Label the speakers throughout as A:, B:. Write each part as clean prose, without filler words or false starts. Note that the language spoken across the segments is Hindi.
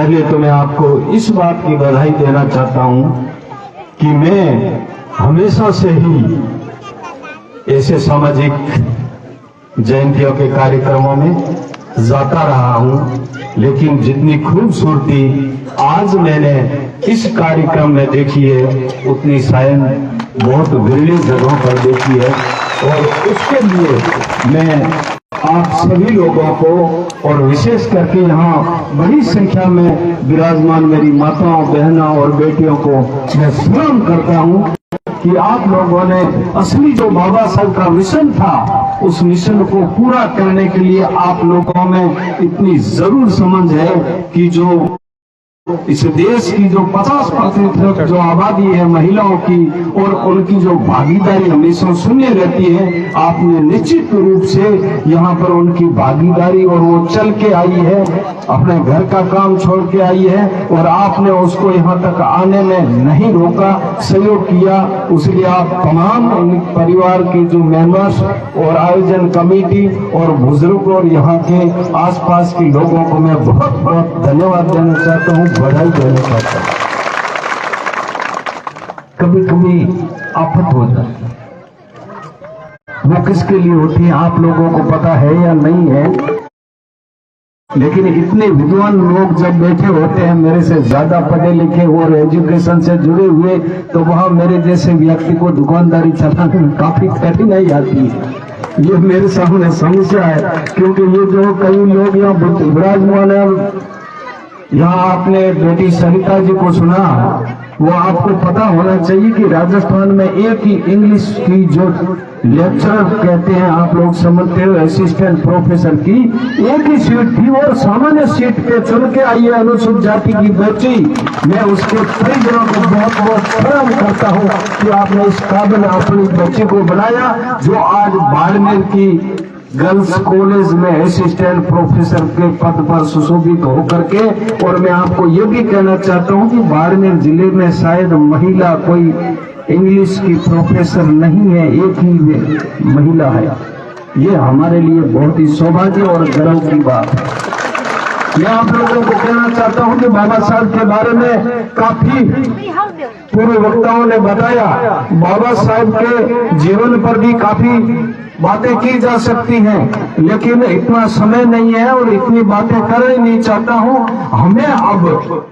A: पहले तो मैं आपको इस बात की बधाई देना चाहता हूं कि मैं हमेशा से ही ऐसे सामाजिक जयंतियों के कार्यक्रमों में जाता रहा हूं, लेकिन जितनी खूबसूरती आज मैंने इस कार्यक्रम में देखी है उतनी शायद बहुत विरली जगहों पर देखी है। और उसके लिए मैं आप सभी लोगों को और विशेष करके यहाँ बड़ी संख्या में विराजमान मेरी माताओं, बहनों और बेटियों को मैं सलाम करता हूँ कि आप लोगों ने असली जो बाबा साहब का मिशन था उस मिशन को पूरा करने के लिए आप लोगों में इतनी जरूर समझ है कि जो इस देश की जो 50% जो आबादी है महिलाओं की और उनकी जो भागीदारी हमेशा शून्य रहती है, आपने निश्चित रूप से यहाँ पर उनकी भागीदारी और वो चल के आई है, अपने घर का काम छोड़ के आई है और आपने उसको यहाँ तक आने में नहीं रोका, सहयोग किया। उसलिए आप तमाम परिवार के जो मेंबर्स और आयोजन कमेटी और बुजुर्ग और यहाँ के आसपास के लोगों को मैं बहुत बहुत धन्यवाद देना चाहता हूँ, बधाई देना चाहता हूँ। कभी कभी आफत हो जाती है, वो किसके लिए होती है आप लोगों को पता है या नहीं है, लेकिन इतने विद्वान लोग जब बैठे होते हैं मेरे से ज्यादा पढ़े लिखे और एजुकेशन से जुड़े हुए, तो वहां मेरे जैसे व्यक्ति को दुकानदारी चलाने में काफी कठिनाई आती है। ये मेरे सामने समस्या है, क्योंकि ये जो कई लोग यहाँ विराजमान है, यहाँ आपने बेटी सरिता जी को सुना, वो आपको पता होना चाहिए कि राजस्थान में एक ही इंग्लिश की जो लेक्चरर कहते हैं, आप लोग समझते हो, असिस्टेंट प्रोफेसर की एक ही सीट थी और सामान्य सीट पे चुन के आई है अनुसूचित जाति की बच्ची। मैं उसके परिजनों को बहुत बहुत सलाम करता हूँ कि आपने इस काबिल अपनी बच्ची को बनाया जो आज बाड़मेर की गर्ल्स कॉलेज में असिस्टेंट प्रोफेसर के पद पर सुशोभित होकर के। और मैं आपको ये भी कहना चाहता हूँ कि बाड़मेर जिले में शायद महिला कोई इंग्लिश की प्रोफेसर नहीं है, एक ही महिला है। ये हमारे लिए बहुत ही सौभाग्य और गर्व की बात है। मैं आप लोगों को कहना चाहता हूँ कि बाबा साहब के बारे में काफी पूर्व वक्ताओं ने बताया, बाबा साहब के जीवन पर भी काफी बातें की जा सकती हैं, लेकिन इतना समय नहीं है और इतनी बातें कर ही नहीं चाहता हूं। हमें अब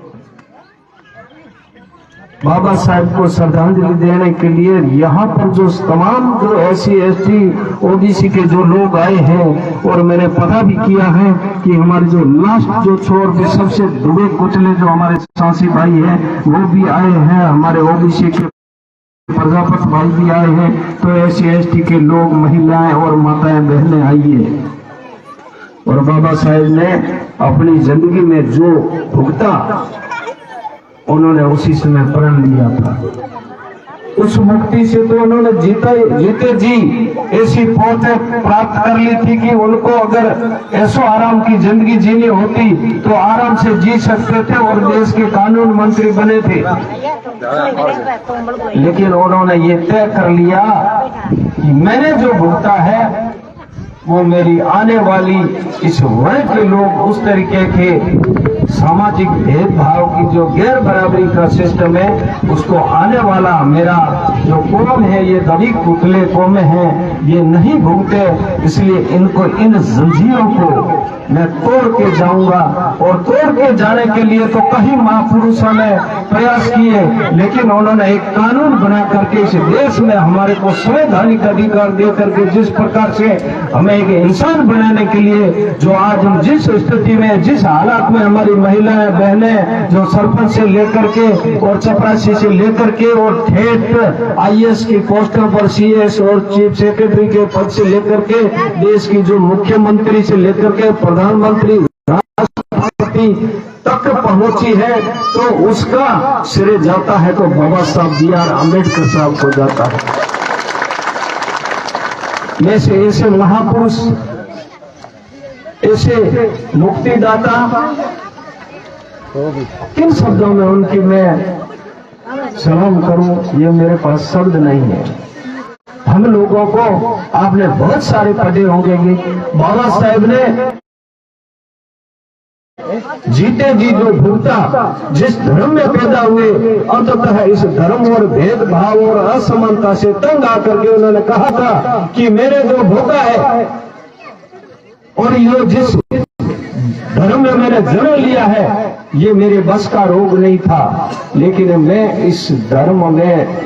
A: बाबा साहब को श्रद्धांजलि देने के लिए यहाँ पर जो तमाम जो SC ST OBC के जो लोग आए हैं, और मैंने पता भी किया है कि हमारे जो लास्ट जो छोर के सबसे दुबे कुचले जो हमारे सांसी भाई हैं वो भी आए हैं, हमारे OBC के प्रजापत भाई भी आए हैं, तो SC ST के लोग, महिलाएं और माताएं बहनें आइए। और बाबा साहब ने अपनी जिंदगी में जो भुगता उन्होंने उसी समय प्रण लिया था। उस मुक्ति से तो उन्होंने जीते जी ऐसी पहुंच प्राप्त कर ली थी कि उनको अगर ऐसो आराम की जिंदगी जीनी होती तो आराम से जी सकते थे और देश के कानून मंत्री बने थे। लेकिन उन्होंने ये तय कर लिया कि मैंने जो भुगता है वो मेरी आने वाली इस वर्ग के लोग उस तरीके के सामाजिक भेदभाव की जो गैर बराबरी का सिस्टम है उसको आने वाला मेरा जो कौम है, ये दबी कुचले कौम है, ये नहीं भुगते। इसलिए इनको इन जंजीरों को मैं तोड़ के जाऊंगा। और तोड़ के जाने के लिए तो कई महापुरुषों ने प्रयास किए, लेकिन उन्होंने एक कानून बना करके इस देश में हमारे को संवैधानिक अधिकार दे करके जिस प्रकार से हमें एक इंसान बनाने के लिए, जो आज हम जिस स्थिति में, जिस हालात में हमारी महिलाएं बहनें जो सरपंच से लेकर के और चपरासी से लेकर के और ठेठ IAS की पोस्टों पर CS और चीफ सेक्रेटरी के पद से लेकर के देश की जो मुख्यमंत्री से लेकर के प्रधानमंत्री राष्ट्रपति तक पहुंची है, तो उसका श्रेय जाता है तो बाबा साहब BR अम्बेडकर साहब को जाता है। में से ऐसे महापुरुष, ऐसे मुक्तिदाता, किन शब्दों में उनकी मैं सलाम करूं, ये मेरे पास शब्द नहीं है। हम लोगों को आपने बहुत सारे पढ़े होंगे, बाबा साहब ने जीते जी जो भुगता, जिस धर्म में पैदा हुए, अंततः इस धर्म और भेदभाव और असमानता से तंग आकर के उन्होंने कहा था कि मैंने जो भोगा है और ये जिस धर्म में मैंने जन्म लिया है, ये मेरे बस का रोग नहीं था, लेकिन मैं इस धर्म में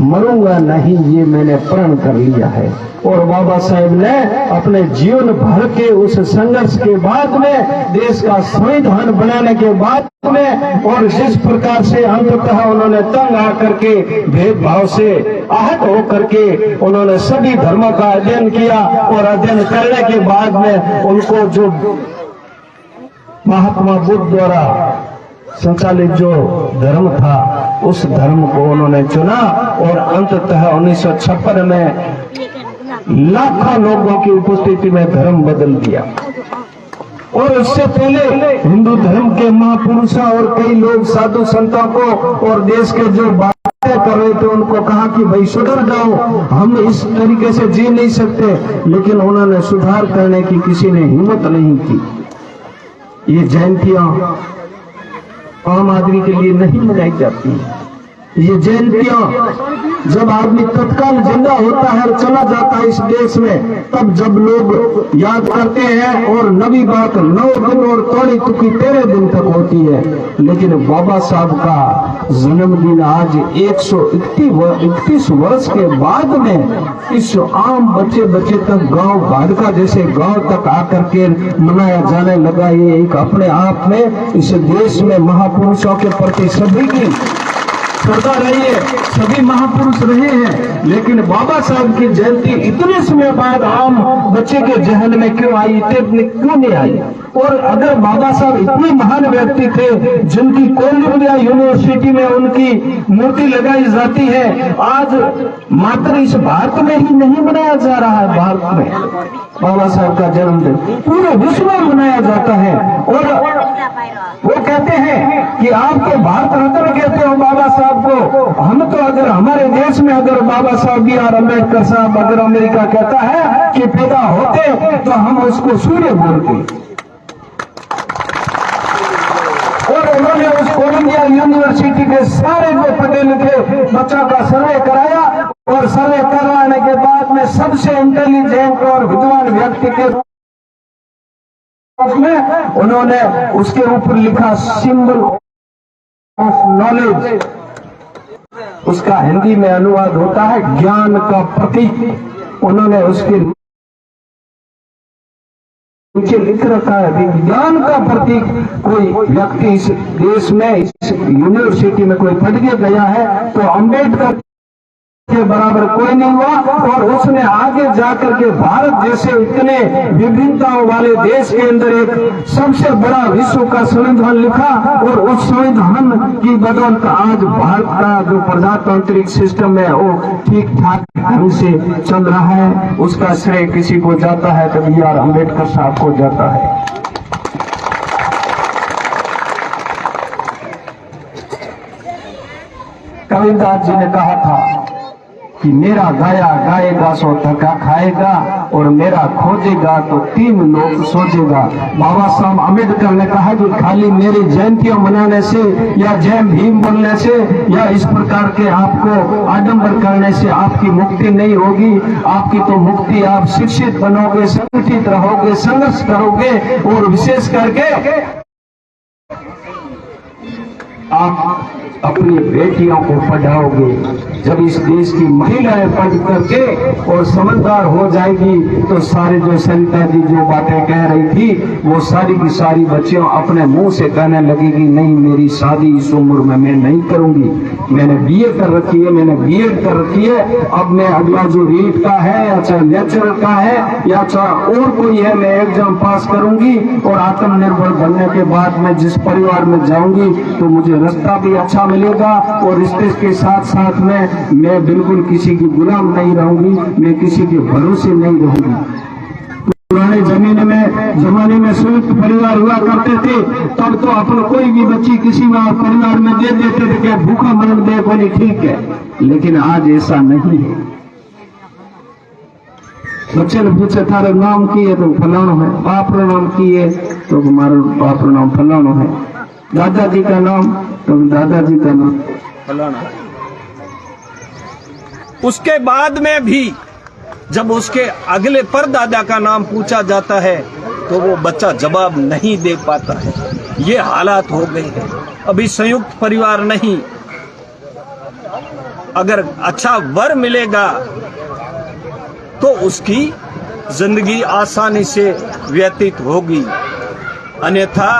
A: मरूंगा नहीं, ये मैंने प्रण कर लिया है। और बाबा साहेब ने अपने जीवन भर के उस संघर्ष के बाद में, देश का संविधान बनाने के बाद में, और जिस प्रकार से अंततः उन्होंने तंग आकर के भेदभाव से आहत होकर के उन्होंने सभी धर्मों का अध्ययन किया, और अध्ययन करने के बाद में उनको जो महात्मा बुद्ध द्वारा संचालित जो धर्म था, उस धर्म को उन्होंने चुना, और अंततः 1956 में लाखों लोगों की उपस्थिति में धर्म बदल दिया। और उससे पहले हिंदू धर्म के महापुरुषों और कई लोग साधु संतों को और देश के जो बातें कर रहे थे उनको कहा कि भाई सुधर जाओ, हम इस तरीके से जी नहीं सकते, लेकिन उन्होंने सुधार करने की किसी ने हिम्मत नहीं की। ये जयंतियां आम आदमी के लिए नहीं मनाई जाती। ये जयंतियां जब आदमी तत्काल जिंदा होता है और चला जाता है इस देश में, तब जब लोग याद करते हैं, और नवी बात 9 दिन और तोड़ी तुकी 13 दिन तक होती है। लेकिन बाबा साहब का जन्मदिन आज 131 वर्ष के बाद में इस आम बच्चे तक, गांव भादका जैसे गांव तक आकर के मनाया जाने लगा। ये एक अपने आप में इस देश में महापुरुषों के प्रति सभी की श्रद्धा रही है, सभी महापुरुष रहे हैं, लेकिन बाबा साहब की जयंती इतने समय बाद आम बच्चे के जहन में क्यों आई, क्यों नहीं आई? और अगर बाबा साहब इतने महान व्यक्ति थे जिनकी कोलंबिया यूनिवर्सिटी में उनकी मूर्ति लगाई जाती है, आज मात्र इस भारत में ही नहीं मनाया जा रहा है। भारत में बाबा साहब का जन्मदिन पूरे विश्व में मनाया जाता है। और वो कहते हैं कि आपके भारत रत्न कहते हो बाबा साहब को, हम तो अगर हमारे देश में अगर बाबा साहब B.R. अम्बेडकर साहब अगर अमेरिका कहता है कि पैदा होते तो हम उसको सूर्य बोलते। और उन्होंने उस कोलंबिया यूनिवर्सिटी के सारे जो पढ़े लिखे बच्चों का सर्वे कराया, और सर्वे करवाने के बाद में सबसे इंटेलिजेंट और विद्वान व्यक्ति के में उन्होंने उसके ऊपर लिखा सिंबल ऑफ नॉलेज। उसका हिंदी में अनुवाद होता है ज्ञान का प्रतीक। उन्होंने उसके नीचे लिख रखा है ज्ञान का प्रतीक। कोई व्यक्ति इस देश में इस यूनिवर्सिटी में कोई पढ़ के गया है तो अम्बेडकर के बराबर कोई नहीं हुआ। और उसने आगे जाकर के भारत जैसे इतने विभिन्नताओं वाले देश के अंदर एक सबसे बड़ा विश्व का संविधान लिखा, और उस संविधान की बदौलत आज भारत का जो प्रजातांत्रिक सिस्टम है वो ठीक ठाक ढंग से चल रहा है। उसका श्रेय किसी को जाता है तो B.R. अम्बेडकर साहब को जाता है। कबीरदास जी ने कहा था कि मेरा गाया गाएगा सो धक्का खाएगा, और मेरा खोजेगा तो 3 लोग सोचेगा। बाबा साहब अम्बेडकर ने कहा कि खाली मेरी जयंतियां मनाने से या जय भीम बोलने से या इस प्रकार के आपको आडंबर करने से आपकी मुक्ति नहीं होगी। आपकी तो मुक्ति आप शिक्षित बनोगे, संगठित रहोगे, संघर्ष करोगे, और विशेष करके आप अपनी बेटियों को पढ़ाओगे। जब इस देश की महिलाएं पढ़ करके और समझदार हो जाएगी तो सारे जो सरिता जी जो बातें कह रही थी वो सारी की सारी बच्चियों अपने मुंह से कहने लगेगी नहीं मेरी शादी इस उम्र में मैं नहीं करूंगी, मैंने BA कर रखी है, मैंने B.Ed कर रखी है, अब मैं अगला जो रीट का है या चाहे लेक्चरर का है या चाहे और कोई है मैं एग्जाम पास करूंगी, और आत्मनिर्भर बनने के बाद मैं जिस परिवार में जाऊंगी तो मुझे रास्ता भी अच्छा मिलेगा, और रिश्ते के साथ साथ में मैं बिल्कुल किसी की गुलाम नहीं रहूंगी, मैं किसी के भरोसे नहीं रहूंगी। पुराने जमाने में संयुक्त परिवार हुआ करते थे, तब तो अपन कोई भी बच्ची किसी परिवार में दे देते थे कि भूखा मरण दे बोली ठीक है, लेकिन आज ऐसा नहीं है। बच्चे ने पूछे थारे नाम की है, तो फलाना है। बाप रो नाम की है, तो हमारा बाप रो नाम फलाना है। दादाजी का नाम, तो दादाजी का नाम
B: फलाना है। उसके बाद में भी जब उसके अगले परदादा का नाम पूछा जाता है तो वो बच्चा जवाब नहीं दे पाता है। ये हालात हो गए हैं। अभी संयुक्त परिवार नहीं, अगर अच्छा वर मिलेगा तो उसकी जिंदगी आसानी से व्यतीत होगी। अन्यथा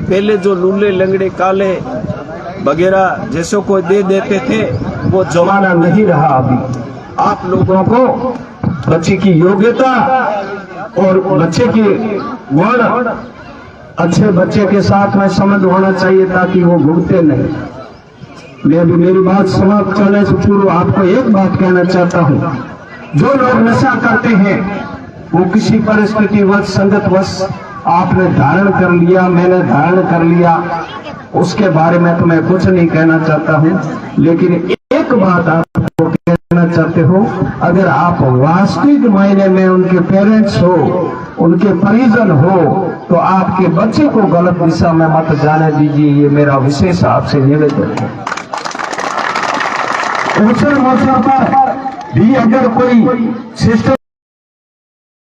B: पहले जो लूले लंगड़े काले वगैरह जैसों को दे देते थे, वो
A: जमाना नहीं रहा। अभी आप लोगों को बच्चे की योग्यता और बच्चे की वर्ण अच्छे बच्चे के साथ में संबंध होना चाहिए ताकि वो भुगते नहीं। मैं भी मेरी बात समाप्त करने से पूर्व आपको एक बात कहना चाहता हूँ। जो लोग नशा करते हैं वो किसी परिस्थिति वश संगत वश आपने धारण कर लिया, मैंने धारण कर लिया, उसके बारे में तो मैं कुछ नहीं कहना चाहता हूँ। लेकिन एक बात आपको कहना चाहते हो, अगर आप वास्तविक मायने में उनके पेरेंट्स हो, उनके परिजन हो, तो आपके बच्चे को गलत दिशा में मत जाने दीजिए। ये मेरा विशेष आपसे निवेदन है। अवसर पर भी अगर कोई सिस्टम